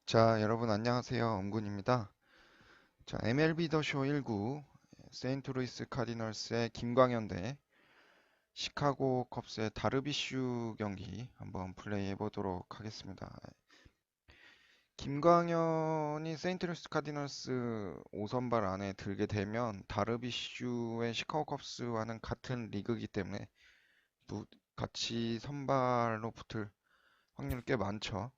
자, 여러분 안녕하세요. 엄군입니다. 자, MLB 더쇼 1구 세인트루이스 카디널스의 김광현 대 시카고 컵스의 다르빗슈 경기 한번 플레이해 보도록 하겠습니다. 김광현이 세인트루이스 카디널스 5선발 안에 들게 되면 다르빗슈의 시카고 컵스와는 같은 리그이기 때문에 같이 선발로 붙을 확률이 꽤 많죠.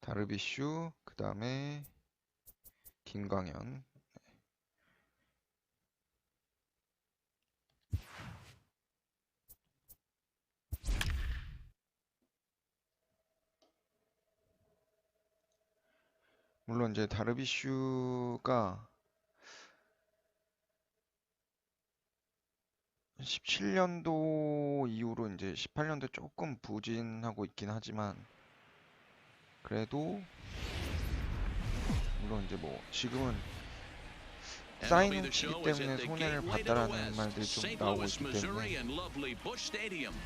다르빗슈, 그 다음에 김광현. 물론 이제 다르빗슈가 17년도 이후로 이제 18년도 조금 부진하고 있긴 하지만 그래도 물론 이제 뭐 지금은 사인을 치기 때문에 손해를 봤다라는 말들이 좀 나오고 있기 때문에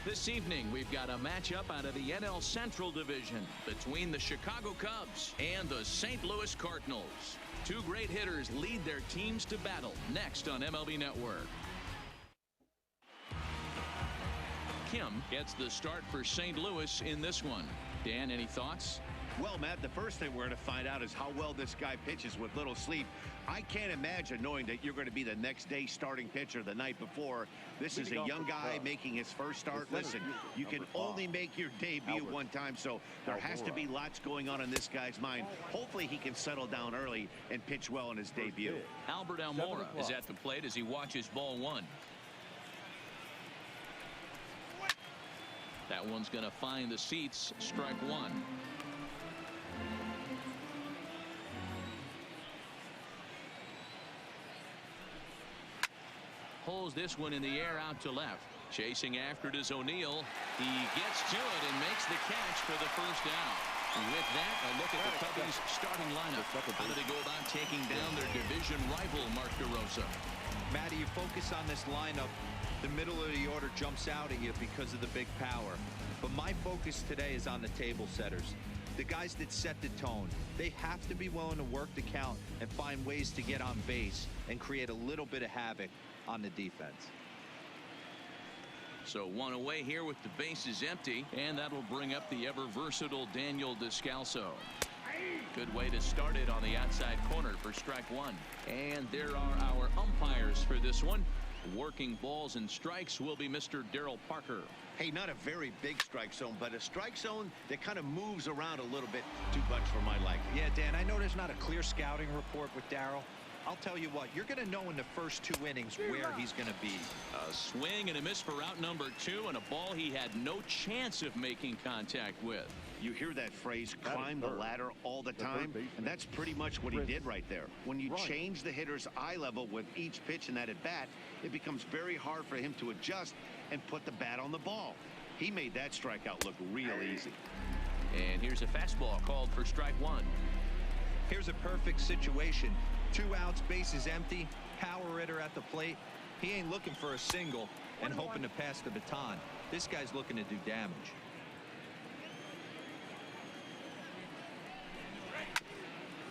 This evening we've got a matchup out of the NL Central Division between the Chicago Cubs and the St. Louis Cardinals. Two great hitters lead their teams to battle next on MLB Network. Kim gets the start for St. Louis in this one. Dan, any thoughts? Well, Matt, the first thing we're going to find out is how well this guy pitches with little sleep. I can't imagine knowing that you're going to be the next day starting pitcher the night before. This is a young guy making his first start. Listen, you can only make your debut one time, so there has to be lots going on in this guy's mind. Hopefully he can settle down early and pitch well in his debut. Albert Almora is at the plate as he watches ball one. That one's going to find the seats, strike one. Pulls this one in the air out to left. Chasing after it is O'Neill. He gets to it and makes the catch for the first down. With that, a look at the Cubbies' starting lineup. How do they go about taking down their division rival, Mark DeRosa? Matty, you focus on this lineup, the middle of the order jumps out at you because of the big power. But my focus today is on the table setters. The guys that set the tone. They have to be willing to work the count and find ways to get on base and create a little bit of havoc on the defense. So one away here with the bases empty, and that'll bring up the ever-versatile Daniel Descalso. Good way to start it on the outside corner for strike one. And there are our umpires for this one. Working balls and strikes will be Mr. Darryl Parker. Hey, not a very big strike zone, but a strike zone that kind of moves around a little bit too much for my liking. Yeah, Dan, I know there's not a clear scouting report with Darryl. I'll tell you what, you're going to know in the first two innings where he's going to be. A swing and a miss for out number two, and a ball he had no chance of making contact with. You hear that phrase, climb the ladder, all the time, and that's pretty much what he did right there. When you change the hitter's eye level with each pitch in that at-bat, it becomes very hard for him to adjust and put the bat on the ball. He made that strikeout look real easy. And here's a fastball called for strike one. Here's a perfect situation. 2 outs, bases empty, power hitter at the plate. He ain't looking for a single and hoping to pass the baton. This guy's looking to do damage.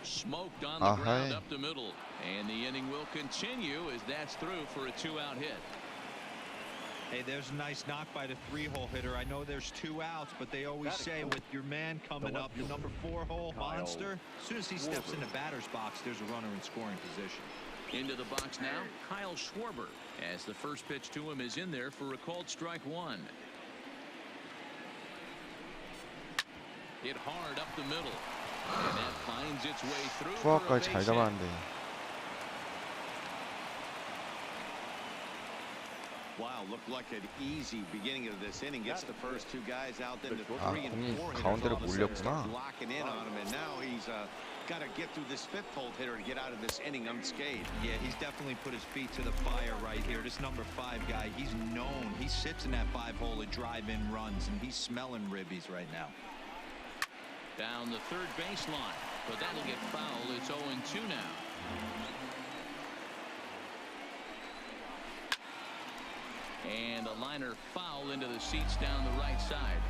Smoked on the ground up the middle, and the inning will continue as that's through for a 2-out hit. Hey, there's a nice knock by the 3-hole hitter. I know there's 2 outs, but they always say with your man coming up, the number 4-hole monster, as soon as he steps in the batter's box, there's a runner in scoring position. Into the box now, Kyle Schwarber, as the first pitch to him is in there for a called strike one. Hit hard up the middle, and that finds its way through for a 투아웃까지 잘 base hit. 잡았는데. Wow, looked like an easy beginning of this inning. Gets the first 2 guys out, then the 3 and 4 hitters 가운데로 all of a sudden 몰렸구나. start locking in on him, and now he's got to get through this 5th-hole hitter to get out of this inning unscathed. Yeah, he's definitely put his feet to the fire right here. This number 5 guy, he's known. He sits in that 5-hole to drive in runs, and he's smelling ribbies right now. Down the third baseline, but that'll get fouled. It's 0-2 now. And a liner foul into the seats down the right side.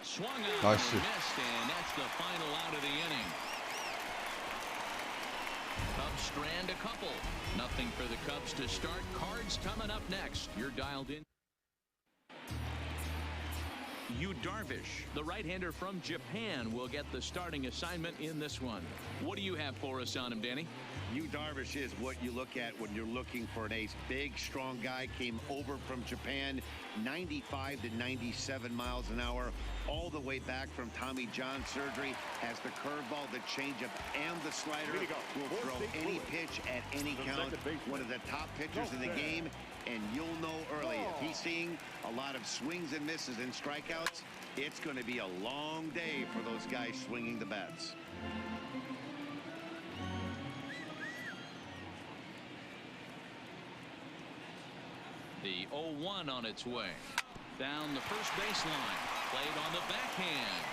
Swung on Nice. and missed, and that's the final out of the inning. Cubs strand a couple. Nothing for the Cubs to start. Cards coming up next. You're dialed in. Yu Darvish, the right-hander from Japan, will get the starting assignment in this one. What do you have for us on him, Danny? Yu Darvish is what you look at when you're looking for an ace. Big, strong guy, came over from Japan, 95 to 97 miles an hour, all the way back from Tommy John surgery. Has the curveball, the changeup, and the slider. Will throw any pitch at any count. One of the top pitchers in the game, and you'll know early if he's seeing a lot of swings and misses and strikeouts, it's going to be a long day for those guys swinging the bats. The 0-1 on its way. Down the first baseline. Played on the backhand.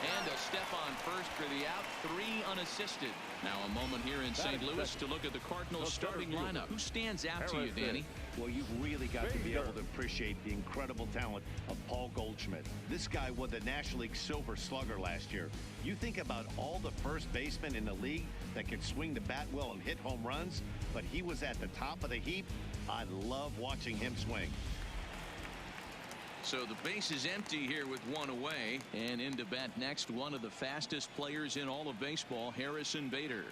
And a step on first for the out. 3 unassisted. Now a moment here in St. Louis to look at the Cardinals starting lineup. Who stands out to you, Danny? Well, you've really got to be able to appreciate the incredible talent of Paul Goldschmidt. This guy won the National League Silver Slugger last year. You think about all the first basemen in the league that could swing the bat well and hit home runs, but he was at the top of the heap. I love watching him swing. So the base is empty here with 1 away, and into bat next, one of the fastest players in all of baseball, Harrison Bader.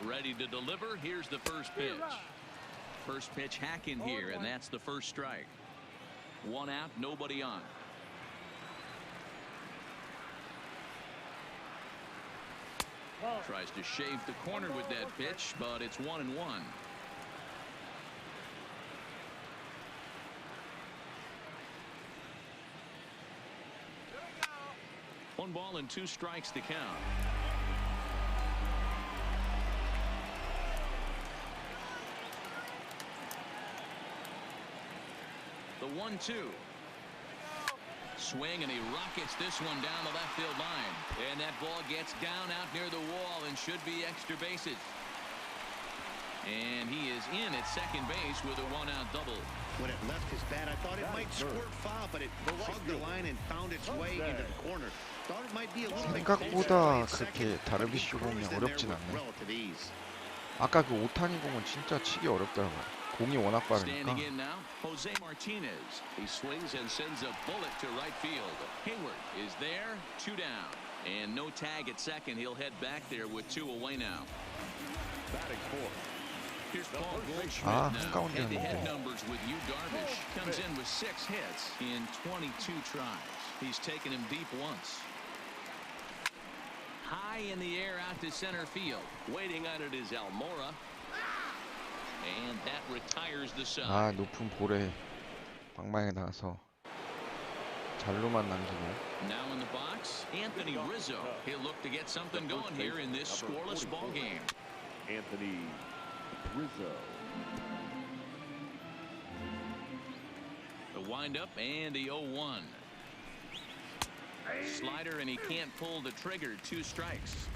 Ready to deliver. Here's the first pitch. First pitch hacking here, and that's the first strike. 1 out, nobody on. Tries to shave the corner with that pitch, but it's 1-1. 1 ball and 2 strikes to count. The 1-2. Swing, and he rockets this one down the left field line. And that ball gets down out near the wall and should be extra bases. And he is in at second base with a 1-out double. When it left his bat, I thought it might squirt foul, but it hugged the line and found its way into the corner. Thought it might be a little bit 생각보다 그렇게 다르비슈 공이 어렵진 않네. 아까 그 오타니 공은 진짜 치기 어렵더라고요. 공이 워낙 빠르니까. Standing in now, Jose Martinez. He swings and sends a bullet to right field. Hayward is there, 2 down. And no tag at second. He'll head back there with 2 away now. Here's Paul Goldschmidt now. Head-to-head numbers with Yu Darvish. Comes in with 6 hits in 22 tries. He's taken him deep once. High in the air out to center field. Waiting on it is Almora. And that retires the side. 아, 높은 볼에 방망이에 나와서 잘로만 남기고. Now in the box, Anthony Rizzo. He'll look to get something going here in this scoreless ball game. Anthony Rizzo. The windup and the 0-1. Slider, and he can't pull the trigger. 2 strikes.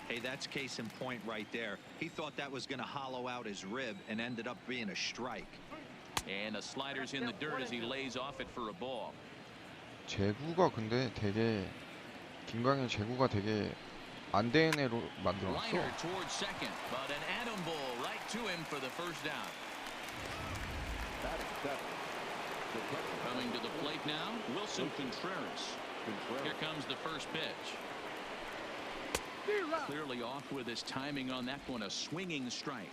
Hey, that's case in point right there. He thought that was going to hollow out his rib and ended up being a strike. And the slider's in the dirt as he lays off it for a ball. 제구가 근데 되게 김광현 제구가 되게 안 되는 애로 만들었어. Liner towards second, but an atom ball right to him for the first down. Coming to the plate now, Wilson Contreras. Here comes the first pitch. Clearly off with his timing on that one, a swinging strike.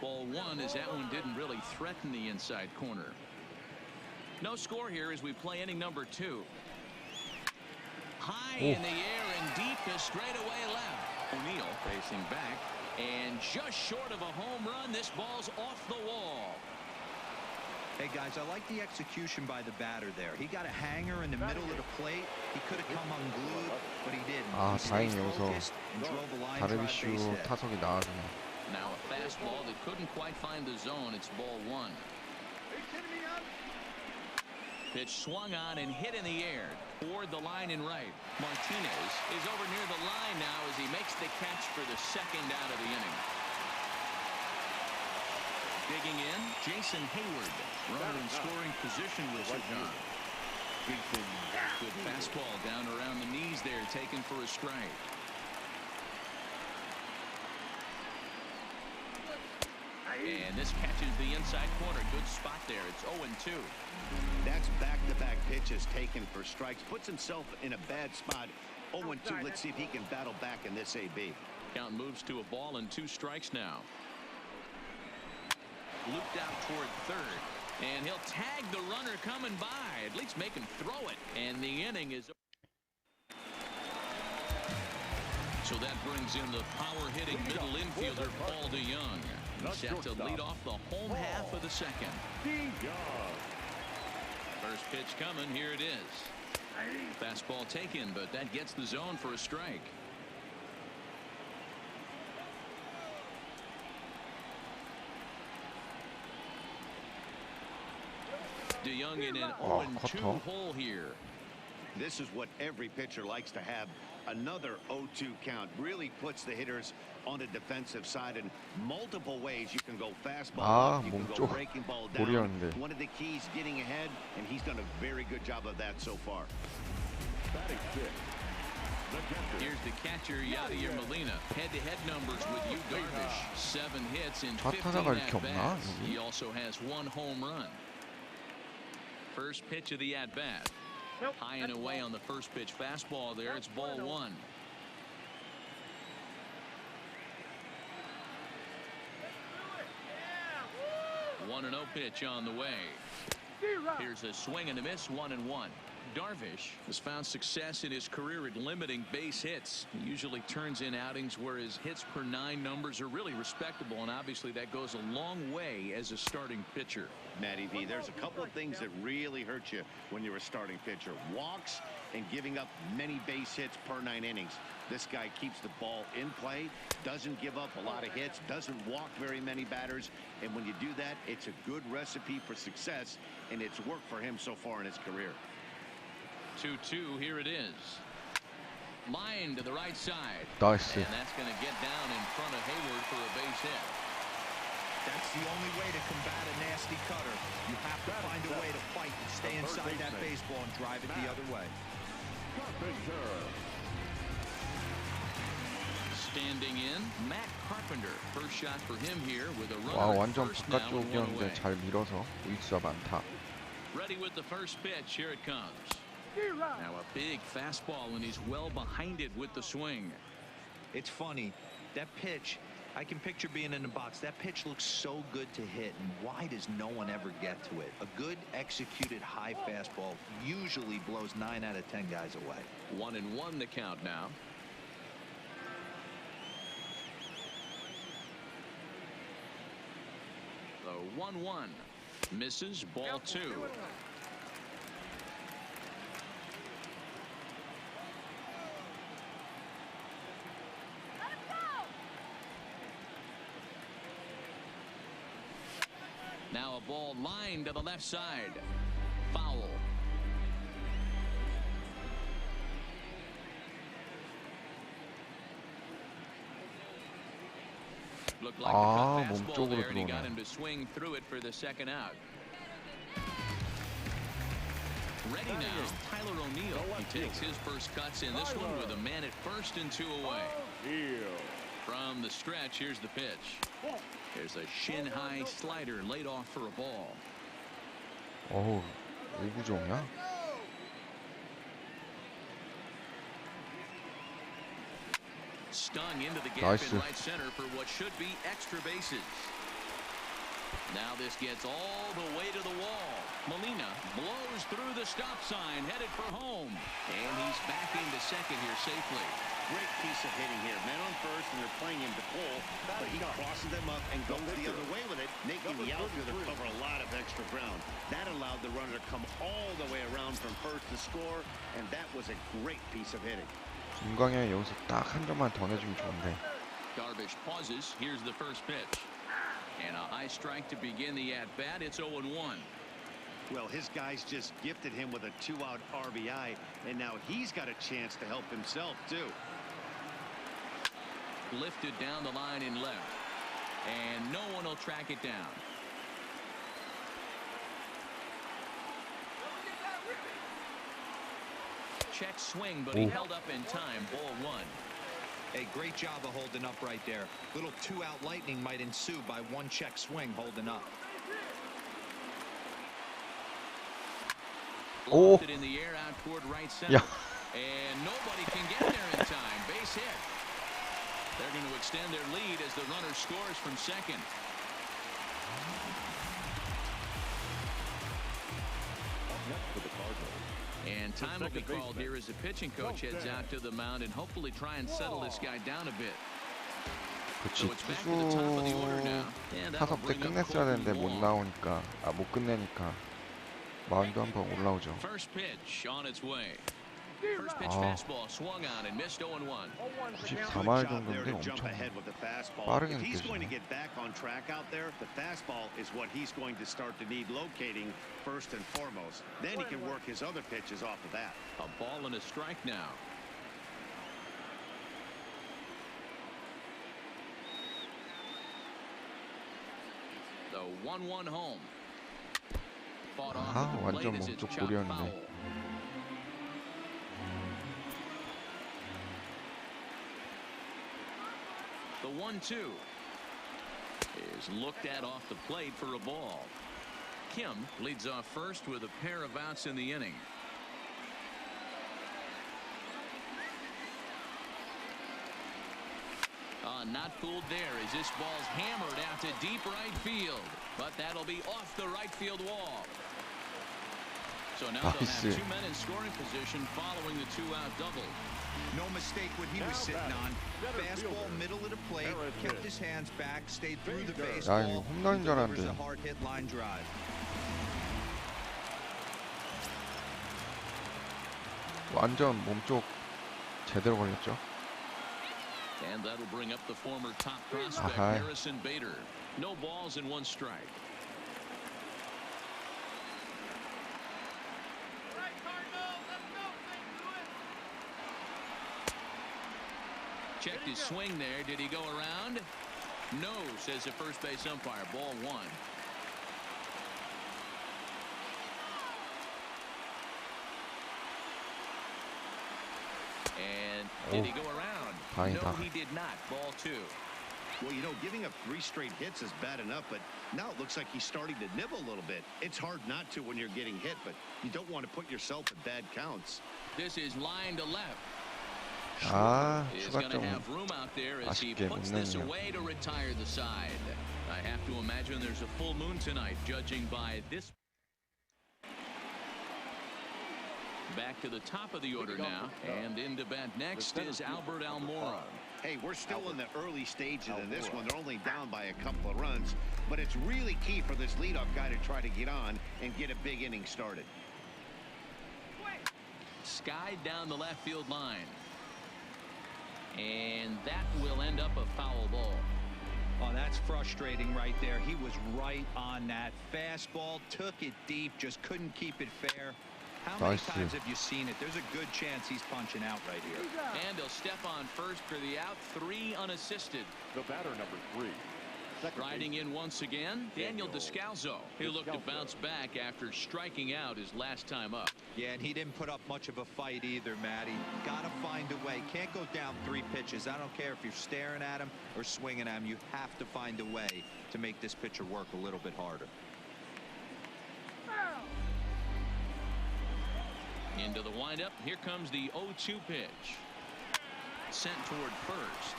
Ball 1 as that one didn't really threaten the inside corner. No score here as we play inning number 2. High in the air and deep to straightaway left. O'Neill facing back, and just short of a home run. This ball's off the wall. Hey, guys, I like the execution by the batter there. He got a hanger in the middle of the plate. He could have come unglued, but he didn't. 아, He stayed 다행히 여기서 focused and drove a line drive base 다르비슈 hit. 타석이 나와주네. Now a fastball that couldn't quite find the zone. It's ball 1. Pitch swung on and hit in the air toward the line and right. Martinez is over near the line now as he makes the catch for the second out of the inning. Digging in, Jason Hayward. Runner in scoring position with Sir John. Good fastball down around the knees there, taken for a strike. And this catches the inside corner. Good spot there. It's 0-2. That's back-to-back pitches taken for strikes. Puts himself in a bad spot. 0-2. Let's see if he can battle back in this AB. Count moves to a ball and 2 strikes now. Looped out toward third. And he'll tag the runner coming by. At least make him throw it. And the inning is... So that brings in the power-hitting middle infielder, Paul DeYoung. He's set to lead off the home half of the second. First pitch coming. Here it is. Fastball taken, but that gets the zone for a strike. DeYoung in an 0-2 hole here. This is what every pitcher likes to have. Another 0-2 count really puts the hitters on the defensive side in multiple ways. You can go fastball, you can go breaking ball down. One of the keys getting ahead, and he's done a very good job of that so far. Here's the catcher, Yadier Molina. Head-to-head numbers with Yu Darvish. 7 hits in 15 at-bats. He also has 1 home run. First pitch of the at-bat. High and away on the first pitch fastball there. It's ball 1. One and 0 pitch on the way. Here's a swing and a miss. 1-1. Darvish has found success in his career at limiting base hits. He usually turns in outings where his hits per 9 numbers are really respectable, and obviously that goes a long way as a starting pitcher. Matty V, there's a couple of things that really hurt you when you're a starting pitcher. Walks and giving up many base hits per 9 innings. This guy keeps the ball in play, doesn't give up a lot of hits, doesn't walk very many batters, and when you do that, it's a good recipe for success, and it's worked for him so far in his career. 2-2, here it is. Line to the right side. Nice. And that's going to get down in front of Hayward for a base hit. That's the only way to combat a nasty cutter. You have to find a way to fight and stay inside that baseball and drive it the other way. Standing in, Matt Carpenter. First shot for him here with a 와, runner at 완전 first now and 1 바깥쪽이었는데 away. 잘 밀어서 우익수가 많다. Ready with the first pitch. Here it comes. Now a big fastball, and he's well behind it with the swing. It's funny. That pitch, I can picture being in the box. That pitch looks so good to hit, and why does no one ever get to it? A good executed high fastball usually blows 9 out of 10 guys away. 1-1 the count now. The 1-1 misses, ball 2. Now a ball lined to the left side. Foul. Looked like a cut fastball there, and he got him to swing through it for the second out. Ready now, Tyler O'Neill. He takes his first cuts in this one with a man at first and 2 away. From the stretch, here's the pitch. There's a shin-high slider laid off for a ball. 어우, 오구종이야? Stung into the gap in right center for what should be extra bases. Now this gets all the way to the wall. Molina blows through the stop sign, headed for home. And he's back into second here safely. Great piece of hitting here. Men on first, and they're playing him to pull, but he crosses them up and goes the other way with it, making the outfielder cover a lot of extra ground. That allowed the runner to come all the way around from first to score, and that was a great piece of hitting. 김광현이 여기서 딱 한 점만 더 내주면 좋은데. Darvish pauses. Here's the first pitch. And a high strike to begin the at-bat. It's 0-1. Well, his guys just gifted him with a 2-out RBI, and now he's got a chance to help himself, too. Lifted down the line in left. And no one will track it down. Check swing, but he held up in time. Ball 1. A great job of holding up right there. Little 2-out lightning might ensue by one check swing holding up. Lofted in the air out toward right center. 야, And nobody can get there in time. Base hit. They're going to extend their lead as the runner scores from second. Next for the Cardinals. And time will be called here as the pitching coach heads out to the mound and hopefully try and settle this guy down a bit. 그치. So it's back to the top of the order now. And that'll 타석 때 bring up 끝냈어야 Colton 되는데 못 Wong. 나오니까, 못 끝내니까 마운드 한번 올라오죠. First pitch on its way. First pitch 아. fastball swung on and missed 0-1. 94마일 정도인데 엄청 빠르게 If he's going to 느껴지네. get back on track out there, the fastball is what he's going to start to need locating first and foremost. Then he can work his other pitches off of that. A ball and a strike now. The 1-1 home. Fought off 아, at the plate 완전 as it's 몸쪽 chopped 볼이었는데. foul. The 1-2 is looked at off the plate for a ball. Kim leads off first with a pair of outs in the inning. Not fooled there as this ball's hammered out to deep right field, but that'll be off the right field wall. So now they'll have 나이스. 2 men in scoring position following the 2-out double. No mistake what he was sitting on. Fastball middle of the plate, kept his hands back, stayed through the 야, baseball, 이거 홈런인 줄 delivers 알았는데. a hard hit line drive. 완전 몸쪽 제대로 걸렸죠. And that'll bring up the former top prospect 아하이. Harrison Bader. No balls and 1 strike. Checked his swing there. Did he go around? No, says the first base umpire. Ball 1. And did he go around? 다행이다. No, he did not. Ball 2. Well, you know, giving up 3 straight hits is bad enough, but now it looks like he's starting to nibble a little bit. It's hard not to when you're getting hit, but you don't want to put yourself in bad counts. This is line to left. 아, Is going to 추가점 have room out there as he 아쉽게 못 puts this 내네요. away to retire the side. I have to imagine there's a full moon tonight, judging by this. Back to the top of the order now, and into bat next is Albert Almora. Hey, we're still in the early stages of this one. They're only down by a couple of runs, but it's really key for this leadoff guy to try to get on and get a big inning started. Skied down the left field line. And that will end up a foul ball. Oh, that's frustrating right there. He was right on that. Fastball, took it deep, just couldn't keep it fair. How many Nice. times have you seen it? There's a good chance he's punching out right here. And he'll step on first for the out, 3 unassisted. The batter, number 3. Second Riding baseman. in once again, Daniel Descalso. He'll look to bounce back after striking out his last time up. Yeah, and he didn't put up much of a fight either, Matty. Gotta find a way. Can't go down 3 pitches. I don't care if you're staring at him or swinging at him. You have to find a way to make this pitcher work a little bit harder. Into the windup. Here comes the 0-2 pitch. Sent toward first.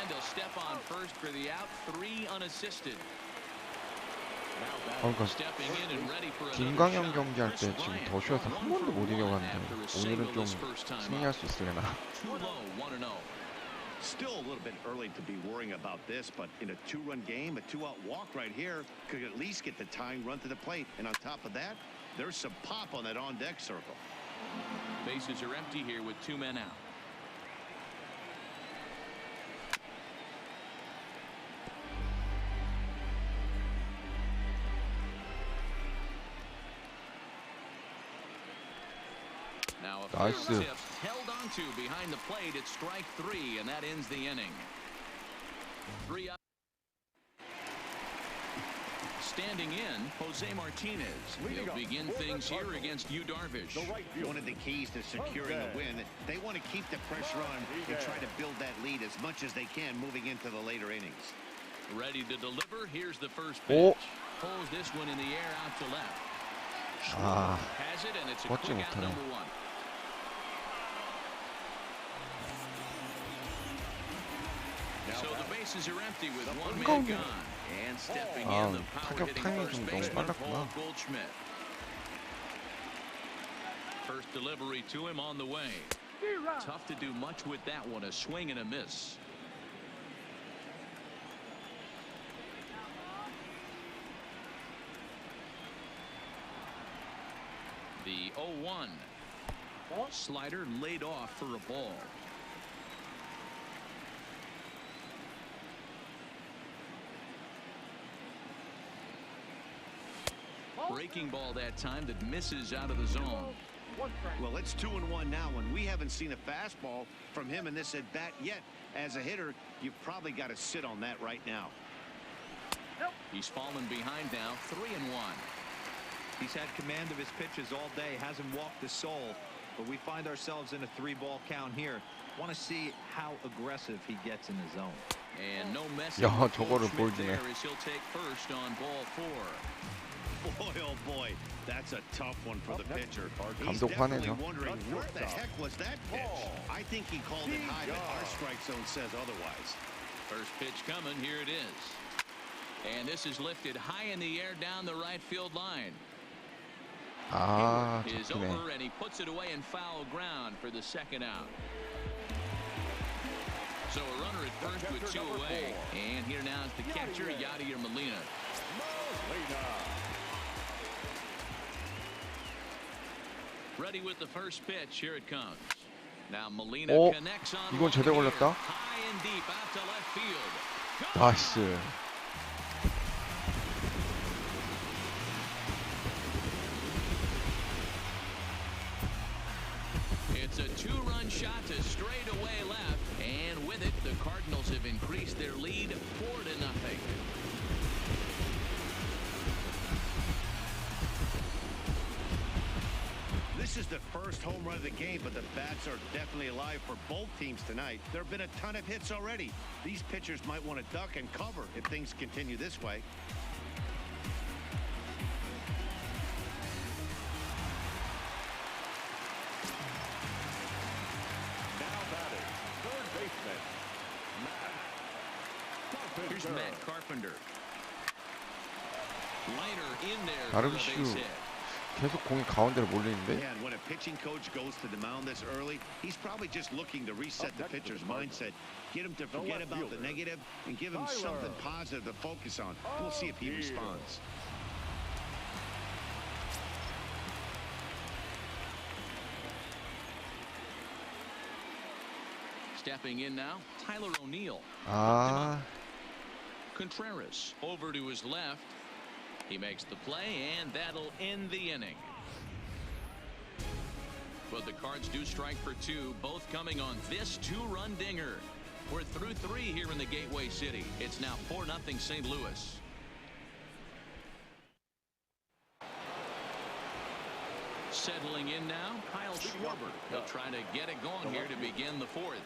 And he'll step on first for the out, 3 unassisted. 그러니까 Stepping in and ready for another 김광현 shot. 경기할 때 Chris 지금 Bryant, 더쇼에서 한 번도 못 1 for 1 이겨봤는데 after a 오늘은 single 좀 his first time 승리할 up. 수 있으려나. Too low, 1-0. Still a little bit early to be worrying about this, but in a 2-run game, a 2-out walk right here could at least get the tying run to the plate. And on top of that, there's some pop on that on-deck circle. Bases are empty here with 2 men out. A few 나이스. tips held onto behind the plate at strike 3, and that ends the inning. 3 up. Standing in, Jose Martinez. He'll begin things here against Yu Darvish. One of the keys to securing a win, they want to keep the pressure on and try to build that lead as much as they can moving into the later innings. Ready to deliver. Here's the first 오. pitch. Pulls this one in the air out to left. 아, Has it, and it's a 뻗지 quick out 못하네. number 1. So the bases are empty with one man gone. And stepping in, the power 타격 hitting 타이밍이 first 좀 너무 baseman 빨랐구나. Paul Goldschmidt. First delivery to him on the way. Tough to do much with that one. A swing and a miss. The 0-1. Slider laid off for a ball. Breaking ball that time that misses out of the zone. Well, it's 2-1 now, and we haven't seen a fastball from him in this at bat yet. As a hitter, you've probably got to sit on that right now. He's fallen behind now, 3-1. He's had command of his pitches all day, hasn't walked a soul, but we find ourselves in a 3-ball count here. Want to see how aggressive he gets in the zone. And no message. 야, 저거를 보여주네. there as he'll take first on ball 4. Boy, oh boy, that's a tough one for the pitcher. He's 감독 definitely 화내죠. wondering where the heck was that pitch. I think he called it high, but our strike zone says otherwise. First pitch coming, here it is. And this is lifted high in the air down the right field line. 아, Is 좋네. over, and he puts it away in foul ground for the second out. So a runner at first with 2 away. And here now is the catcher, Yadier Molina. Ready with the first pitch. Here it comes. Now Molina 오, connects on 이건 제대로 one here. 걸렸다. High and deep out to left field. 나이스. It's a 2-run shot to straightaway left, and with it, the Cardinals have increased their lead 4-0. This is the first home run of the game, but the bats are definitely alive for both teams tonight. There have been a ton of hits already. These pitchers might want to duck and cover if things continue this way. Now batting, third baseman, Matt Here's Carpenter. Matt Carpenter. Liner in there for the 다르빗슈 base hit. 계속 공이 가운데로 몰리는데. Yeah, and when a pitching coach goes to the mound this early, he's probably just looking to reset the pitcher's mindset, get him to forget about the negative, and give him something positive to focus on. We'll see if he responds. Stepping in now, Tyler O'Neill. 아, Contreras over to his left. He makes the play, and that'll end the inning. But the Cards do strike for 2, both coming on this 2-run dinger. We're through 3 here in the Gateway City. It's now 4-0 St. Louis. Settling in now, Kyle Schwarber. He'll try to get it going here to begin the 4th.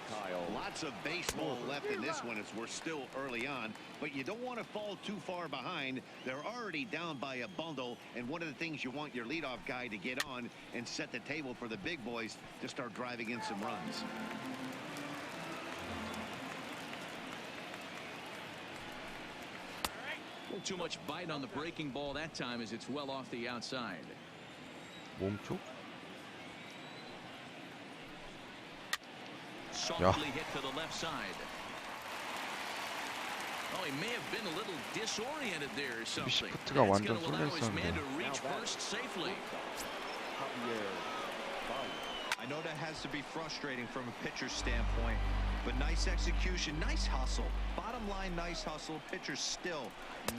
Lots of baseball left in this one as we're still early on, but you don't want to fall too far behind. They're already down by a bundle, and one of the things you want your leadoff guy to get on and set the table for the big boys to start driving in some runs. A little too much bite on the breaking ball that time as it's well off the outside. 몸쪽? Softly hit to the left side. Oh, he may have been a little disoriented there or something. 시프트가 That's 완전 going to allow his man 쏠려 to reach first safely. I know that has to be frustrating from a pitcher's standpoint, But nice execution, nice hustle. Bottom line, nice hustle. Pitcher's still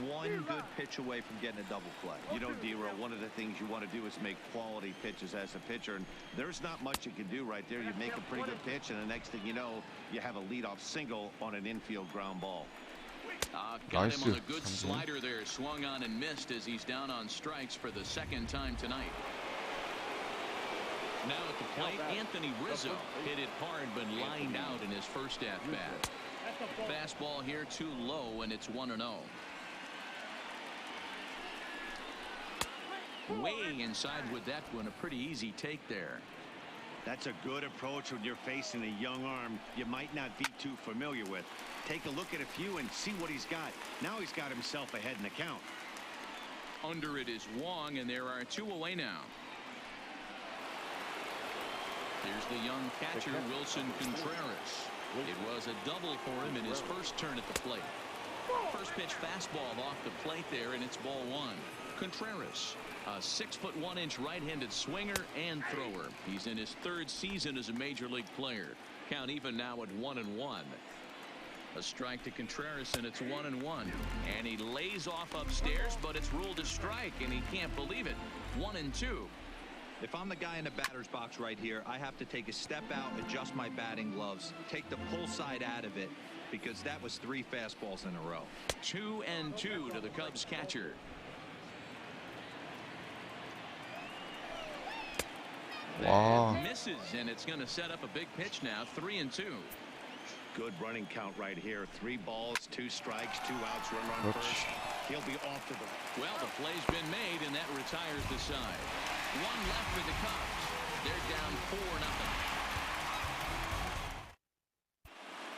one good pitch away from getting a double play. You know, D-Row, one of the things you want to do is make quality pitches as a pitcher, and there's not much you can do right there. You make a pretty good pitch, and the next thing you know, you have a leadoff single on an infield ground ball. Got him on a good Nice. slider there, swung on and missed as he's down on strikes for the second time tonight. Now at the plate, Anthony Rizzo hit it hard but lined out in his first at-bat. Fastball here too low, and it's 1-0. Way inside with that one, a pretty easy take there. That's a good approach when you're facing a young arm you might not be too familiar with. Take a look at a few and see what he's got. Now he's got himself ahead in the count. Under it is Wong, and there are 2 away now. Here's the young catcher, Wilson Contreras. It was a double for him in his first turn at the plate. First pitch fastball off the plate there, and it's ball 1. Contreras, a 6'1" right-handed swinger and thrower. He's in his 3rd season as a major league player. Count even now at 1-1. A strike to Contreras, and it's 1-1. And he lays off upstairs, but it's ruled a strike, and he can't believe it. 1-2. If I'm the guy in the batter's box right here, I have to take a step out, adjust my batting gloves, take the pull side out of it, because that was 3 fastballs in a row. 2-2 to the Cubs catcher. Wow. Misses, and it's going to set up a big pitch now. 3-2. Good running count right here. 3 balls, 2 strikes, 2 outs, run Oops. first. He'll be off to the... Well, the play's been made, and that retires the side. 1 left for the Cubs. They're down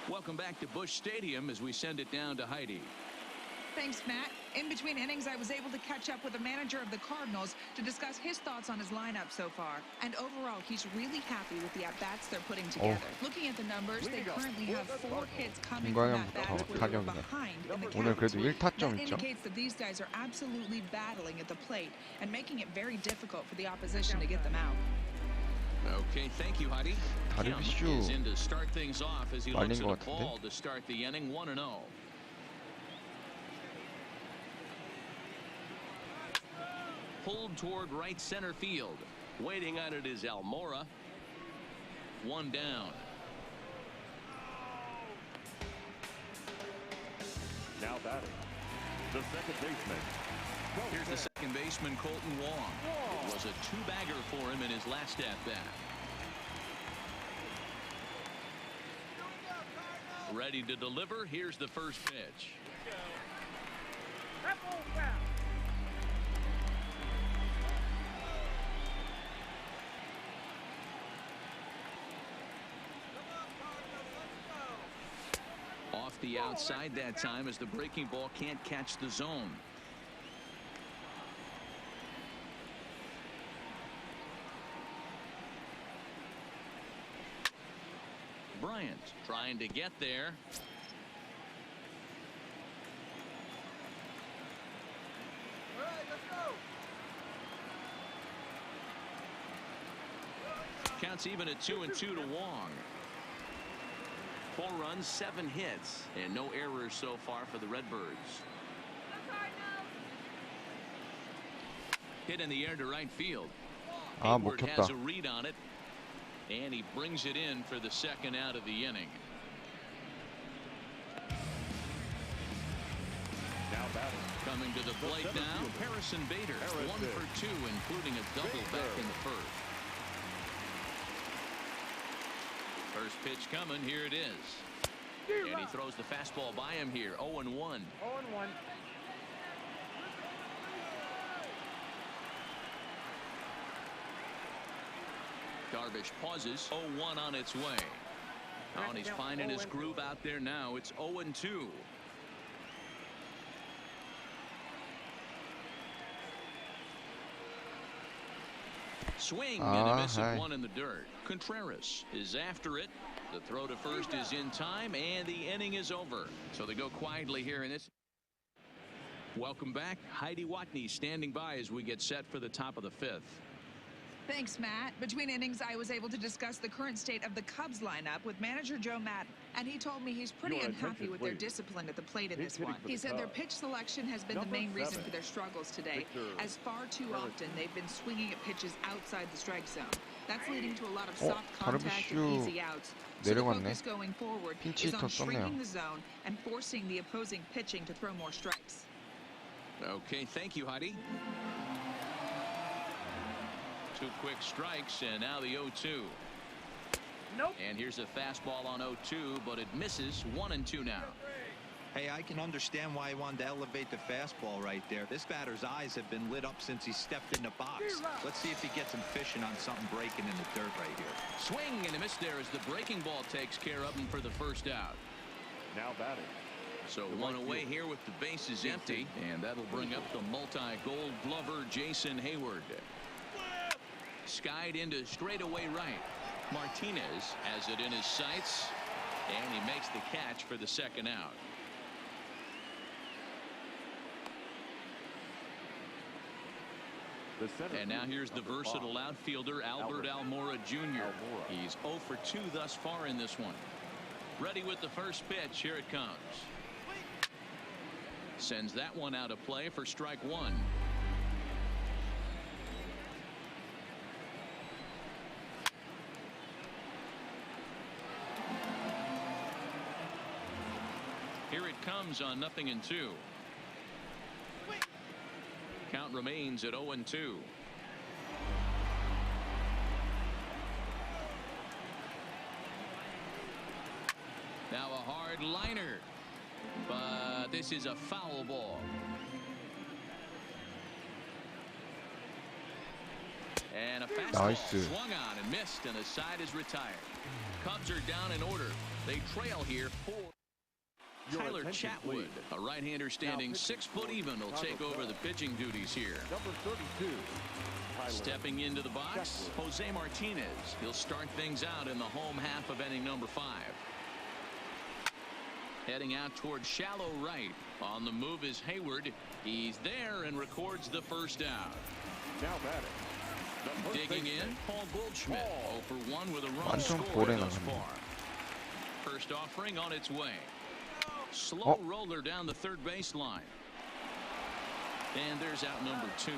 4-0. Welcome back to Busch Stadium as we send it down to Heidi. Thanks, Matt. In between innings, I was able to catch up with the manager of the Cardinals to discuss his thoughts on his lineup so far. And overall, he's really happy with the at-bats they're putting together. Looking at the numbers, they currently have 4 hits coming from at-bats where they were behind in the 오늘 count. 그래도 1타점 That 있죠? indicates that these guys are absolutely battling at the plate and making it very difficult for the opposition to get them out. Okay, thank you, Heidi. Kim 다르빗슈 is in to start things off as he 말린 looks at 것 a 같은데? ball to start the inning. 1-0. Pulled toward right center field. Waiting on it is Almora. 1 down. Now batting, the second baseman. Here's the second baseman, Colton Wong. It was a 2-bagger for him in his last at-bat. Ready to deliver. Here's the first pitch. Off the outside that time as the breaking ball can't catch the zone. Bryant trying to get there. Counts even at 2-2 to Wong. 4 runs, 7 hits, and no errors so far for the Redbirds. Hit in the air to right field. 아, Hayward 먹혔다. has a read on it, and he brings it in for the second out of the inning. Now batting, Coming to the plate now, Harrison Bader, 1 for 2, including a double back in the first. First pitch coming, here it is. And he throws the fastball by him here, 0-1. 0-1. Darvish pauses, 0-1 on its way. Oh, and he's finding his groove out there now. It's 0-2. Swing and a miss at 1 in the dirt. Contreras is after it. The throw to first is in time, and the inning is over. So they go quietly here in this. Welcome back. Heidi Watney standing by as we get set for the top of the 5th. Thanks, Matt. Between innings, I was able to discuss the current state of the Cubs lineup with manager Joe Madden, and he told me he's pretty Your unhappy attention, with their please. discipline at the plate in Pitch this hitting one. for He the said their Cubs. pitch selection has been the Number main reason 7, for their struggles today, Victor as far too Harrison. often they've been swinging at pitches outside the strike zone. That's leading to a lot of soft contact and 다르빗슈 easy outs. So the 내려갔네. focus going forward 핀치 is on 히터 썼네요. shrinking the zone and forcing the opposing pitching to throw more strikes. Okay, thank you, Heidi. 2 quick strikes, and now the 0-2. Nope. And here's a fastball on 0-2, but it misses. 1-2 now. Hey, I can understand why he wanted to elevate the fastball right there. This batter's eyes have been lit up since he stepped in the box. Let's see if he gets him fishing on something breaking in the dirt right here. Swing and a miss there as the breaking ball takes care of him for the first out. Now batting. So The one right away field. here with the bases empty, and that'll bring up the multi-gold glover Jason Hayward. Skied into straightaway right. Martinez has it in his sights, and he makes the catch for the second out. The center And now fielder, here's the number versatile 5. outfielder Albert Almora Jr. Almora. He's 0 for 2 thus far in this one. Ready with the first pitch. Here it comes. Sends that one out of play for strike 1. Here it comes on 0-2. Count remains at 0-2. Now a hard liner, but this is a foul ball. And a fastball Nice. swung on and missed, and the side is retired. Cubs are down in order. They trail here 4. Your Tyler attention, Chatwood, please. a right-hander standing Now 6 pitching foot for even, will Chicago take over Cubs. the pitching duties here. Number 32. Tyler Stepping into the box, Chatwood. Jose Martinez. He'll start things out in the home half of inning number 5. Heading out toward shallow right. On the move is Hayward. He's there and records the first out. Now batting. The first Digging in, baseman, Paul Goldschmidt. Paul. 0 for 1 with a run 완전 scored 볼에 thus 나갔네. far. First offering on its way. Slow roller down the third baseline. And there's out number 2.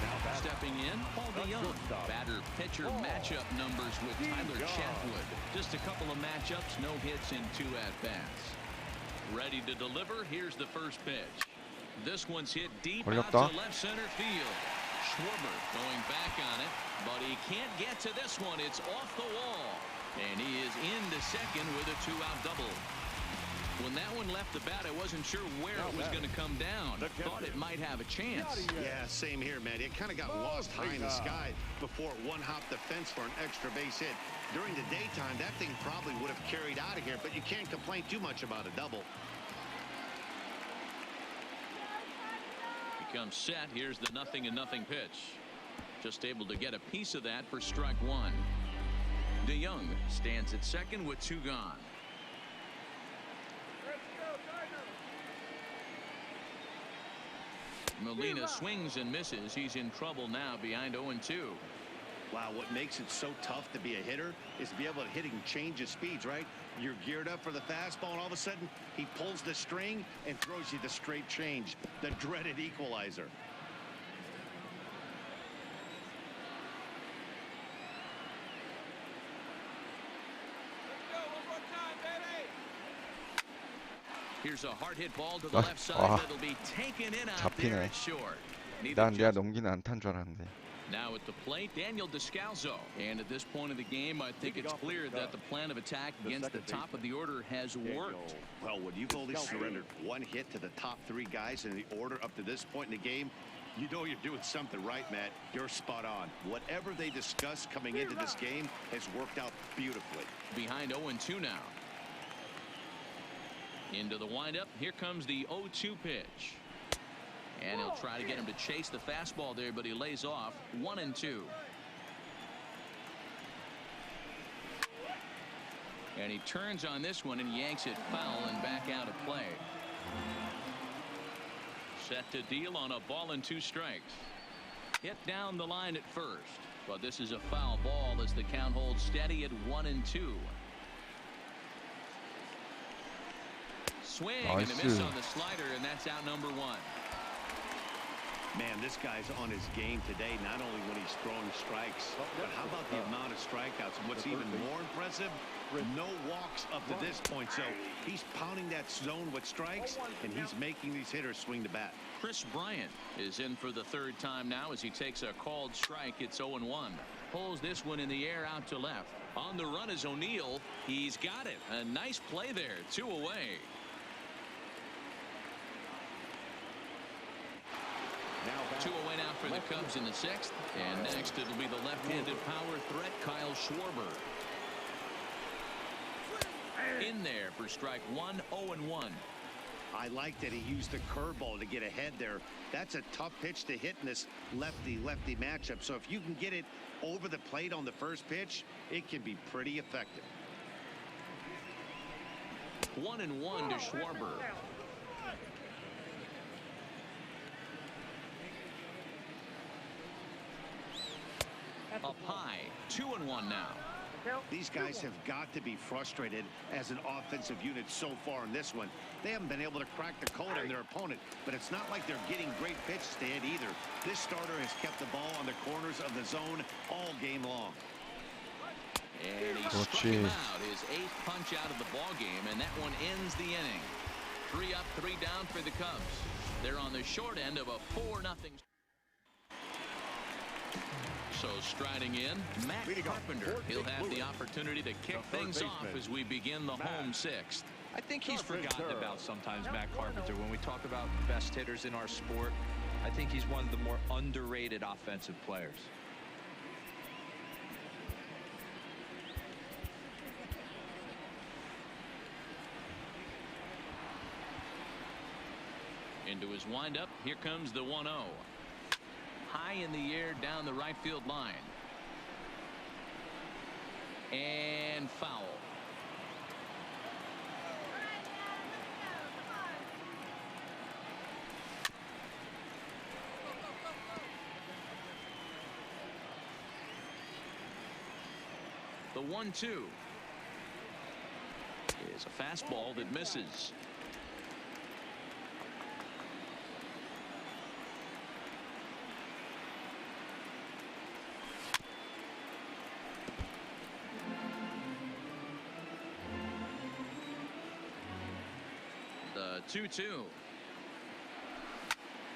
Now batting. Stepping in, Paul The DeYoung. shortstop. Batter-pitcher Paul matchup numbers with Tyler DeYoung. Chatwood. Just a couple of matchups, no hits in 2 at-bats. Ready to deliver. Here's the first pitch. This one's hit deep out 걸렸다. to left center field. Schwarber going back on it, but he can't get to this one. It's off the wall, and he is into second with a 2-out double. When that one left the bat, I wasn't sure where Now it was batting. going to come down. The Thought catcher. it might have a chance. Yeah, same here, man. It kind of got lost high in the sky before it one-hopped the fence for an extra base hit. During the daytime, that thing probably would have carried out of here, but you can't complain too much about a double. Becomes set. Here's the 0-0 pitch. Just able to get a piece of that for strike 1. DeYoung stands at second with 2 gone. Molina swings and misses. He's in trouble now behind 0-2. Wow, what makes it so tough to be a hitter is to be able to hitting change of speeds, right? You're geared up for the fastball, and all of a sudden, he pulls the string and throws you the straight change, the dreaded equalizer. Here's a hard hit ball to the 아, left side 아, that'll be taken in out 잡히네. there at short. Neither 난 내가 just- 넘기는 안탄 줄 알았는데. Now at the plate, Daniel Descalso. And at this point of the game, I think it's clear that the plan of attack against the top of the order has worked. Well, when you've only surrendered 1 hit to the top 3 guys in the order up to this point in the game, you know you're doing something right, Matt. You're spot on. Whatever they discussed coming into this game has worked out beautifully. Behind 0-2 now. Into the windup. Here comes the 0-2 pitch. And he'll try to get him to chase the fastball there, but he lays off. 1-2. And he turns on this one and yanks it foul and back out of play. Set to deal on a ball and 2 strikes. Hit down the line at first, but this is a foul ball as the count holds steady at 1-2. Swing and a miss on the slider, and that's out number 1. Man, this guy's on his game today, not only when he's throwing strikes, but how about the amount of strikeouts? And what's even more impressive, no walks up to this point. So he's pounding that zone with strikes, and he's making these hitters swing the bat. Chris Bryant is in for the 3rd time now as he takes a called strike. It's 0-1. Pulls this one in the air out to left. On the run is O'Neill. He's got it. A nice play there. 2 away. Two away now for the Cubs in the 6th. And next it'll be the left-handed power threat, Kyle Schwarber. In there for strike 1, 0-1. I like that he used the curveball to get ahead there. That's a tough pitch to hit in this lefty-lefty matchup. So if you can get it over the plate on the first pitch, it can be pretty effective. 1-1 to Schwarber. Up high, 2-1 now. These guys have got to be frustrated as an offensive unit so far in this one. They haven't been able to crack the code on their opponent, but it's not like they're getting great pitches to hit either. This starter has kept the ball on the corners of the zone all game long. And he struck him out, his 8th punch out of the ball game, and that one ends the inning. 3 up, 3 down for the Cubs. They're on the short end of a 4-0. So striding in, Matt Carpenter. He'll have the opportunity to kick things off as we begin the home 6th. I think he's forgotten about sometimes, Matt Carpenter. When we talk about best hitters in our sport, I think he's one of the more underrated offensive players. Into his windup, here comes the 1-0. High in the air down the right field line. And foul. The 1-2 is a fastball that misses. The 2-2.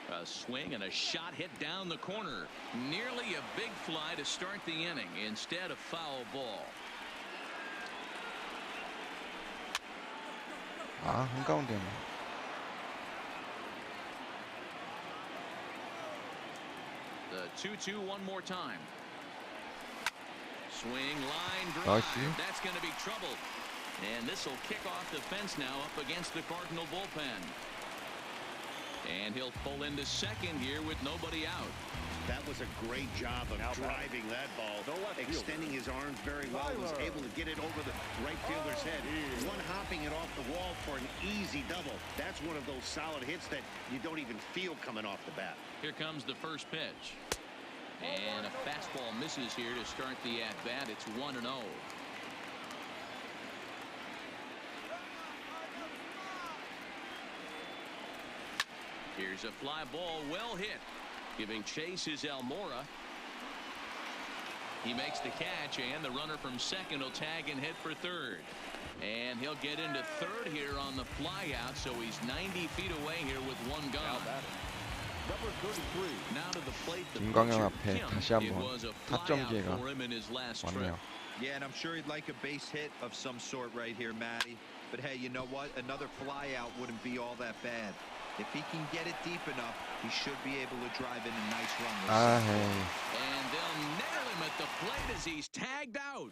A swing and a shot hit down the corner. Nearly a big fly to start the inning. Instead, a foul ball. 한가운데네. The 2-2 one more time. Swing, line drive. That's going to be trouble. And this will kick off the fence now up against the Cardinal bullpen. And he'll pull into second here with nobody out. That was a great job of driving that ball, extending his arms very well. Was able to get it over the right fielder's head. One hopping it off the wall for an easy double. That's one of those solid hits that you don't even feel coming off the bat. Here comes the first pitch. And a fastball misses here to start the at-bat. It's 1-0. Here's a fly ball, well hit. Giving chase is Almora. He makes the catch, and the runner from second will tag and hit for third. And he'll get into third here on the fly out, so he's 90 feet away here with one gone. Number 33. Now to the plate. 김광현 앞에 다시 한번 타점 기회가 왔네요. Yeah, and I'm sure he'd like a base hit of some sort right here, Matty. But hey, you know what? Another fly out wouldn't be all that bad. If he can get it deep enough, he should be able to drive in a nice run. And they'll nail him at the plate as he's tagged out.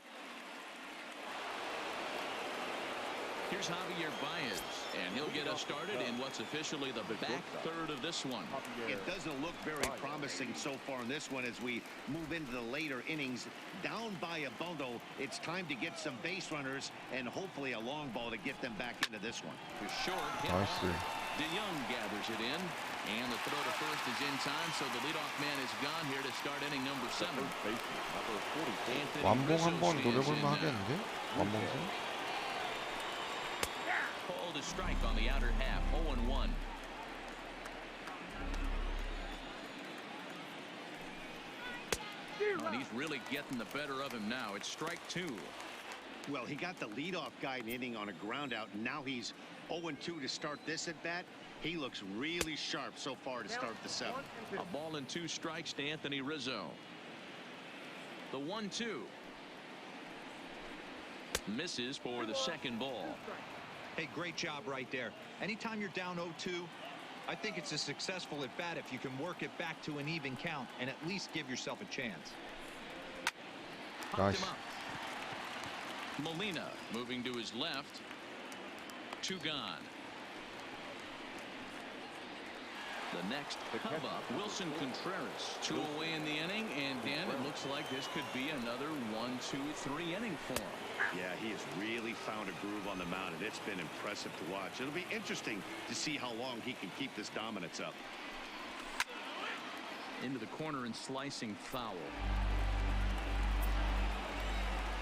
Here's Javier Baez, and he'll get us started in what's officially the back third of this one. It doesn't look very promising so far in this one as we move into the later innings. Down by a bundle, it's time to get some base runners and hopefully a long ball to get them back into this one. The short hit 나이스. hard. DeYoung gathers it in, and the throw to first is in time, so the leadoff man is gone here to start inning number 7. Anthony 완봉 Rizzo 한번 stands 노려볼 in 만 now. 하겠는데? 완봉승? Called a strike on the outer half, 0-1. And he's really getting the better of him now. It's strike 2. Well, he got the leadoff guy in inning on a ground out. Now he's 0-2 to start this at bat. He looks really sharp so far to start the 7th. A ball and 2 strikes to Anthony Rizzo. The 1-2. Misses for the second ball. Hey, great job right there. Anytime you're down 0-2, I think it's a successful at bat if you can work it back to an even count and at least give yourself a chance. Popped Nice. him up. Molina moving to his left. 2 gone. The next come up, Wilson Contreras. 2 away in the inning, and Dan, it looks like this could be another 1, 2, 3 inning for him. Yeah, he has really found a groove on the mound, and it's been impressive to watch. It'll be interesting to see how long he can keep this dominance up. Into the corner and slicing foul.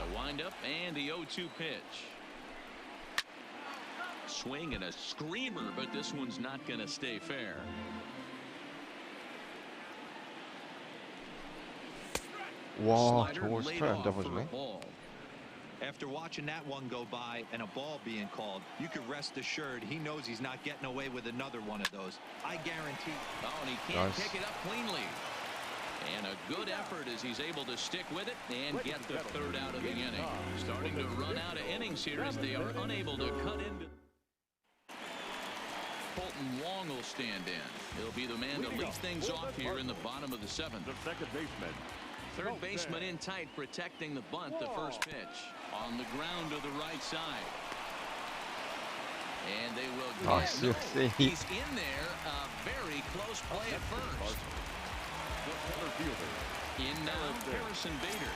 The windup and the 0-2 pitch. Swing and a screamer, but this one's not going to stay fair. 와, Slider 저걸 laid 스트라이크 안 off for a 잡아주네. ball. After watching that one go by and a ball being called, you can rest assured he knows he's not getting away with another one of those. I guarantee. Oh, and he can't Nice. pick it up cleanly. And a good effort as he's able to stick with it and get the third out of the inning. Starting to run out of innings here as they are unable to cut into. Colton Wong will stand in. He'll be the man to lead things off here in the bottom of the 7th. The second baseman. Third baseman in tight, protecting the bunt. The first pitch on the ground to the right side. And they will Ah, get seriously. He's in there. A very close play at first. The center fielder. In now, Harrison Bader.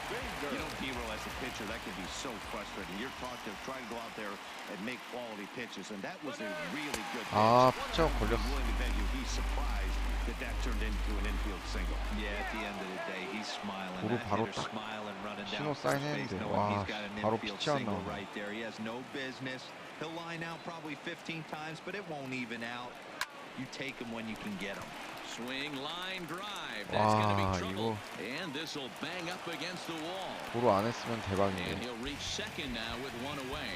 You know, Hero, as a pitcher, that can be so frustrating. You're taught to try to go out there and make quality pitches, and that was a really good pitch. 아, 피처 I'm 걸렸어. willing to bet you he's surprised that turned into an infield single. Yeah, at the end of the day, he's smiling. 도로 That 바로 hitter 딱 smiling, running 신호 down first base, 사인했는데, knowing 와, he's got an 바로 infield 피치 안 single 나오네. right there. He has no business. He'll line out probably 15 times, but it won't even out. You take him when you can get him. Swing, line, drive. That's going to be 와, trouble. 이거 And this will bang up against the wall. 도로 안 했으면 And 대박인데. he'll reach second now with 1 away.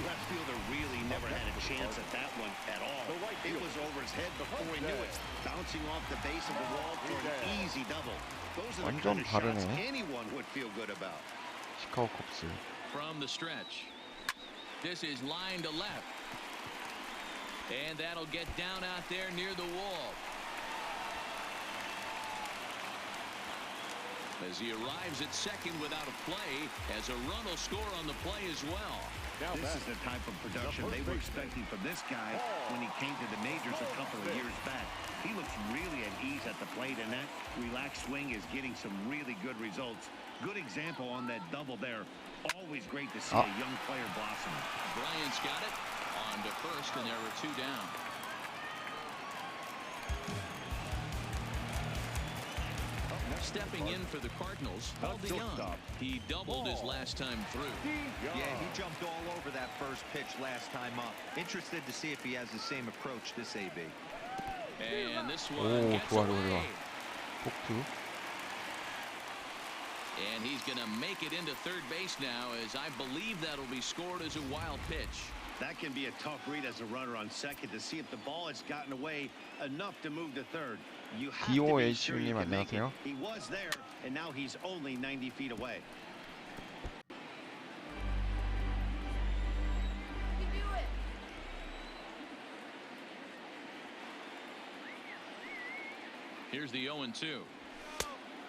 Left fielder really never had a chance at that one at all. It was over his head before he knew it. Bouncing off the base of the wall for an easy double. Those are the kind 완전 of shots 다르네. anyone would feel good about. 시카고 컵스. From the stretch. This is line to left. And that'll get down out there near the wall. As he arrives at second without a play, as a run will score on the play as well. This is the type of production they were expecting from this guy when he came to the majors a couple of years back. He looks really at ease at the plate, and that relaxed swing is getting some really good results. Good example on that double there. Always great to see a young player blossom. Bryant's got it. On to first, and there are 2 down. Stepping in for the Cardinals, DeYoung. He doubled his last time through. Yeah, he jumped all over that first pitch last time up. Interested to see if he has the same approach this AB. And this one 오, gets 좋아, 좋아, away. 좋아. 폭투. And he's going to make it into third base now, as I believe that'll be scored as a wild pitch. That can be a tough read as a runner on second to see if the ball has gotten away enough to move to third. You have to be sure you DOH님 can make it. 안녕하세요. He was there, and now he's only 90 feet away. Here's the 0-2.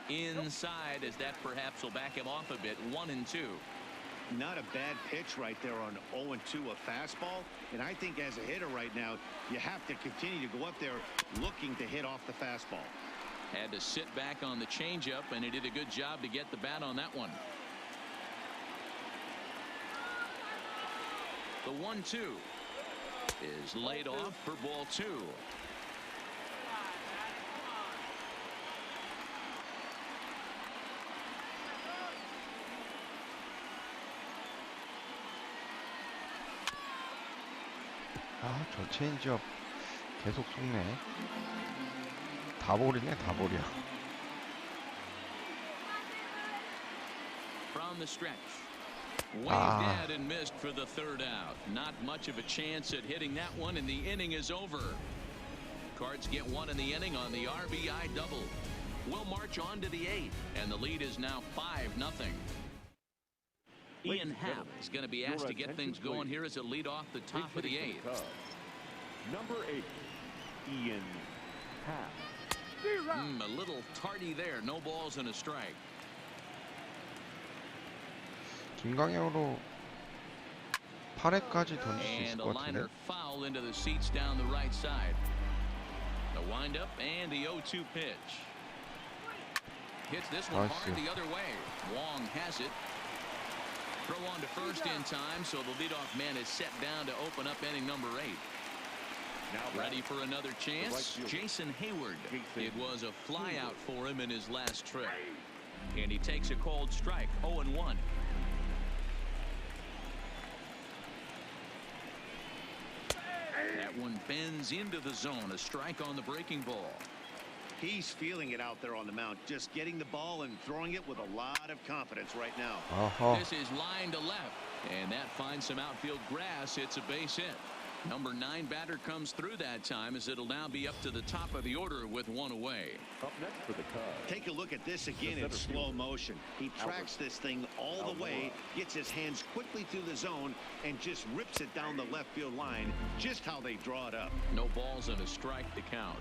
Inside, as that perhaps will back him off a bit. 1-2. Not a bad pitch right there on 0-2, a fastball. And I think as a hitter right now, you have to continue to go up there looking to hit off the fastball. Had to sit back on the changeup, and he did a good job to get the bat on that one. The 1-2 is laid off for ball 2. 아, 저 체인지업 계속 속네. 다 볼이네, 다 볼이야. From the stretch. Waved at and missed for the third out. Not much of a chance at hitting that one, and the inning is over. Cards get one in the inning on the RBI double. We'll march on to the 8th, and the lead is now 5-0. Ian Happ is going to be asked to get things going here as a lead off the top of the 8th. Number 8, Ian Happ. A little tardy there. No balls and a strike. 김광현으로 8회까지 던질 수 있을 And a 것 같은데. liner foul into the seats down the right side. The windup and the 0-2 pitch. Hits this one hard the other way. Wong has it. Throw on to first in time, so the leadoff man is set down to open up inning number 8. Now ready for another chance. Jason Hayward. It was a flyout for him in his last trip. And he takes a cold strike. 0-1. That one bends into the zone. A strike on the breaking ball. He's feeling it out there on the mound, just getting the ball and throwing it with a lot of confidence right now. This is line to left, and that finds some outfield grass. It's a base hit. Number 9 batter comes through that time, as it'll now be up to the top of the order with one away. Up next for the Cubs. Take a look at this again in slow motion. He tracks this thing all the way, gets his hands quickly through the zone, and just rips it down the left field line, just how they draw it up. No balls and a strike to count.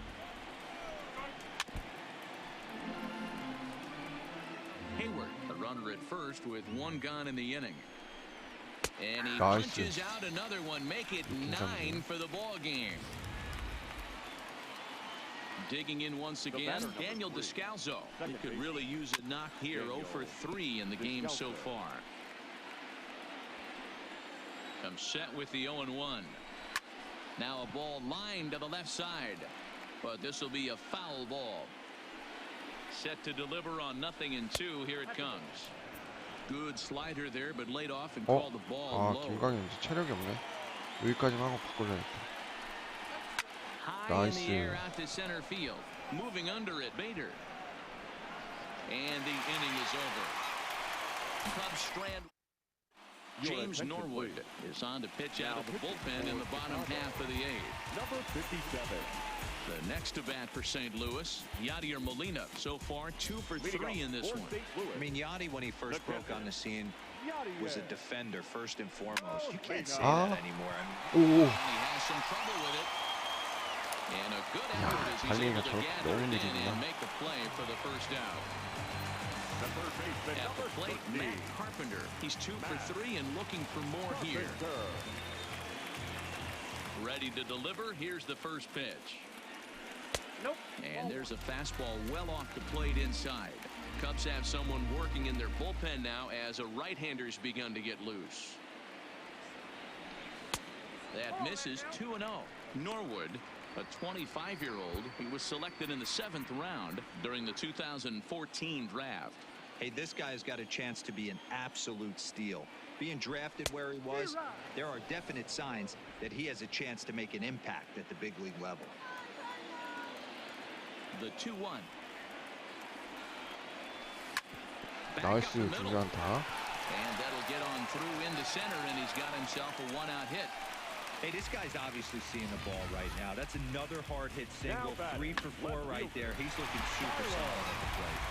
Hayward, a runner at first with one gone in the inning. And he punches out another one, make it 9 for the ball game. Digging in once again, Daniel Descalso. He could really use a knock here. 0 for 3 in the game so far. Comes set with the 0-1. Now a ball lined to the left side, but this will be a foul ball. Set to deliver on 0-2. Here it comes. Good slider there, but laid off and called the ball low. 김광현 이제 체력이 없네. 여기까지만 하고 바꿔줘야겠다. High in the air out to center field. Moving under it, Bader. And the inning is over. Cubs strand. James Norwood is on to pitch out of the bullpen in the bottom half of the 8th. Number 57. The next to bat for St. Louis, Yadier Molina. So far, 2 for 3 in this one. I mean, Yadi, when he first broke on the scene, was a defender first and foremost. You can't say that anymore. He has some trouble with it. And a good effort as he's able to gather it in and make the play for the first out. At the plate, Matt Carpenter. He's 2 for 3 and looking for more here. Ready to deliver. Here's the first pitch. And there's a fastball well off the plate inside. Cubs have someone working in their bullpen now as a right-hander's begun to get loose. That misses. 2-0. Norwood, a 25-year-old, he was selected in the 7th round during the 2014 draft. Hey, this guy's got a chance to be an absolute steal. Being drafted where he was, there are definite signs that he has a chance to make an impact at the big league level. The 2-1. 나이스 중요한다. And that'll get on through into center, and he's got himself a one-out hit. Hey, this guy's obviously seeing the ball right now. That's another hard hit single. 3 for 4 right there. He's looking super solid at the plate.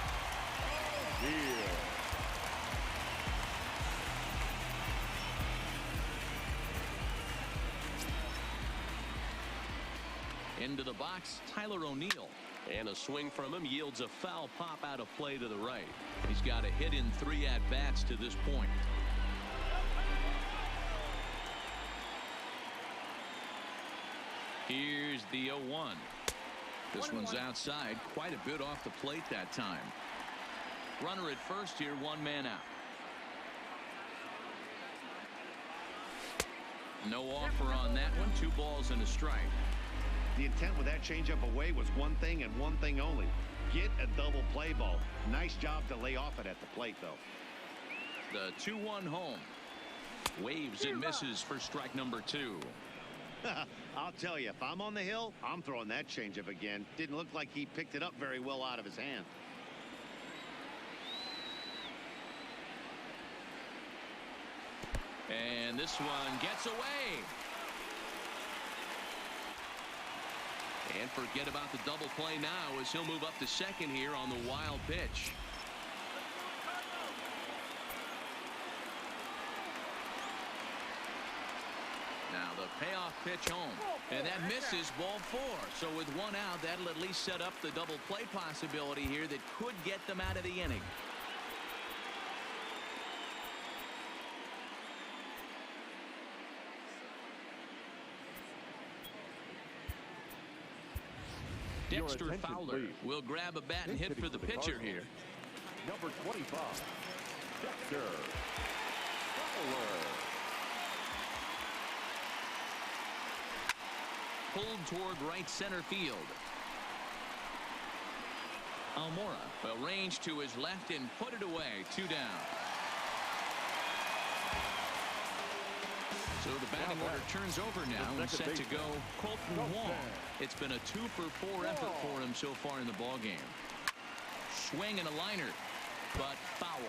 Into the box, Tyler O'Neill. And a swing from him yields a foul pop out of play to the right. He's got a hit in 3 at-bats to this point. Here's the 0-1. This one's outside, quite a bit off the plate that time. Runner at first here, one man out. No offer on that one. 2 balls and a strike. The intent with that changeup away was one thing and one thing only. Get a double play ball. Nice job to lay off it at the plate, though. The 2-1 home. Waves and misses for strike number 2. I'll tell you, if I'm on the hill, I'm throwing that changeup again. Didn't look like he picked it up very well out of his hand. And this one gets away. And forget about the double play now as he'll move up to second here on the wild pitch. Now the payoff pitch home. And that misses, ball 4. So with one out, that'll at least set up the double play possibility here that could get them out of the inning. Dexter Fowler will grab a bat and hit for the pitcher here. Number 25, Dexter Fowler. Pulled toward right center field. Almora will range to his left and put it away. 2 down. So the batting order turns over now and set to go Colton Wong. It's been a 2-for-4 effort for him so far in the ballgame. Swing and a liner, but foul.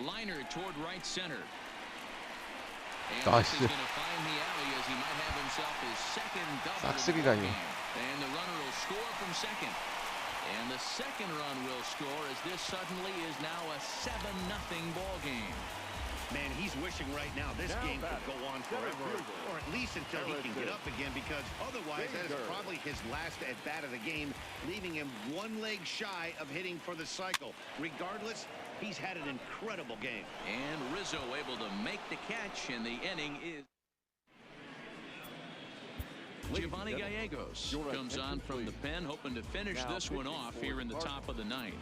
Liner toward right center. And this is going to find the alley as he might have himself his second double of the ballgame. And the runner will score from second. And the second run will score as this suddenly is now a 7-0 ball game. Man, he's wishing right now this game could go on forever, or at least until he can get up again, because otherwise that is probably his last at bat of the game, leaving him one leg shy of hitting for the cycle. Regardless, he's had an incredible game. And Rizzo able to make the catch, and the inning is Giovanni Gallegos comes on from the pen, hoping to finish this one off here in the top of the 9th.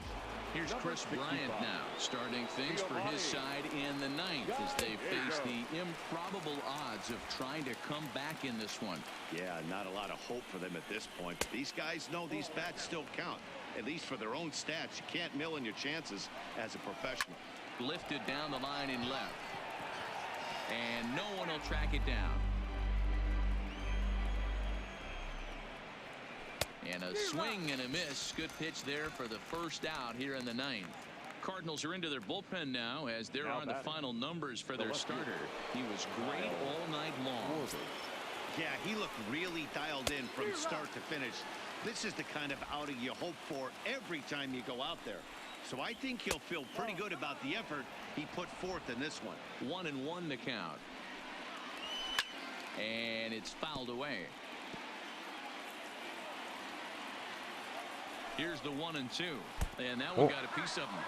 Here's Chris Bryant now, starting things for his side in the 9th as they face the improbable odds of trying to come back in this one. Yeah, not a lot of hope for them at this point. These guys know these bats still count, at least for their own stats. You can't mill in your chances as a professional. Lifted down the line in left. And no one will track it down. And a swing and a miss. Good pitch there for the first out here in the 9th. Cardinals are into their bullpen now as there are the final numbers for their starter. He was great all night long. Yeah, he looked really dialed in from start to finish. This is the kind of outing you hope for every time you go out there. So I think he'll feel pretty good about the effort he put forth in this one. 1-1 the count. And it's fouled away. Here's the 1-2, and that one got a piece of him.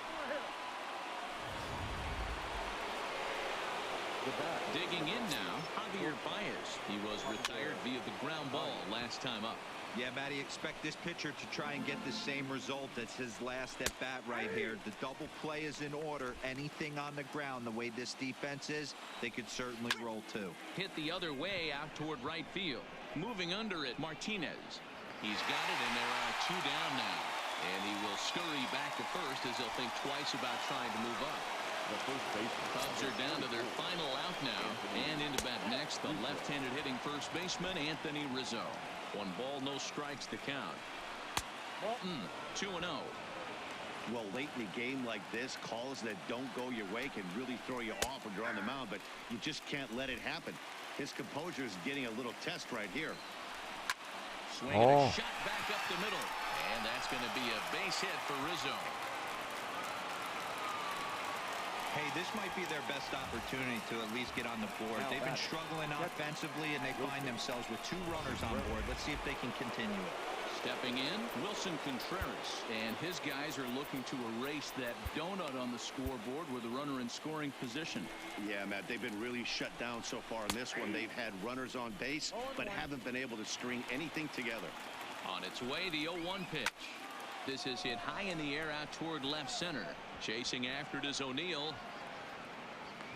Digging in now, Javier Baez. He was retired via the ground ball last time up. Yeah, Matty, expect this pitcher to try and get the same result as his last at bat right here. The double play is in order. Anything on the ground, the way this defense is, they could certainly roll too. Hit the other way out toward right field. Moving under it, Martinez. He's got it, and there are 2 down now. And he will scurry back to first as he'll think twice about trying to move up. Cubs are down to their final out now. And into bat next, the left-handed hitting first baseman, Anthony Rizzo. 1 ball, no strikes to count. Walton, 2-0. Well, late in the game like this, calls that don't go your way can really throw you off when you're on the mound, but you just can't let it happen. His composure is getting a little test right here. Swinging a shot back up the middle. And that's going to be a base hit for Rizzo. Hey, this might be their best opportunity to at least get on the board. They've been struggling offensively, and they find themselves with 2 runners on board. Let's see if they can continue it. Stepping in, Wilson Contreras, and his guys are looking to erase that donut on the scoreboard with a runner in scoring position. Yeah, Matt, they've been really shut down so far in this one. They've had runners on base, but haven't been able to string anything together. On its way, the 0-1 pitch. This is hit high in the air out toward left center. Chasing after it is O'Neill.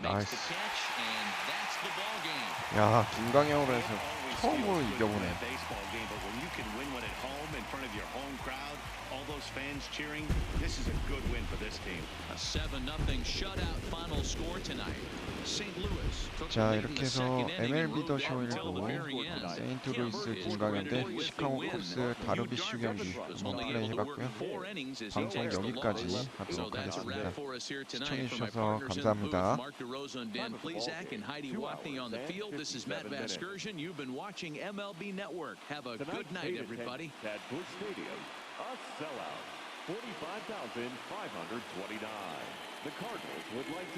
Makes the 나이스. catch, and that's the ball game. 야, 김광현으로 해서 Always 처음으로 feels good to win 이겨보네. a baseball game, but when you can win one at home in front of your home crowd, all those fans cheering, this is a good win for this team. A 7-0 shutout final score tonight. St. Louis took the 자, lead in 이렇게 the 해서 second inning and MLB moved 더 on 쇼 until the 1부 very end. 세인트루이스 Kemper is 김광현 대 credited with 시카고 the win. 컵스 다르빗슈 경기 Was 한번 only 플레이 able to work 해봤고요. 4 innings as he 방송 takes the 여기까지 loss. 하도록 So that's a 하겠습니다. wrap for us here tonight. For my 시청해주셔서 partners in the booth, 감사합니다. Mark DeRosa and Dan Plesac and Heidi Watney on the field. This is Matt Vasgersian. You've been watching MLB Network. Have a good night, everybody. At Busch Stadium, a sellout, 45,529. The Cardinals would like to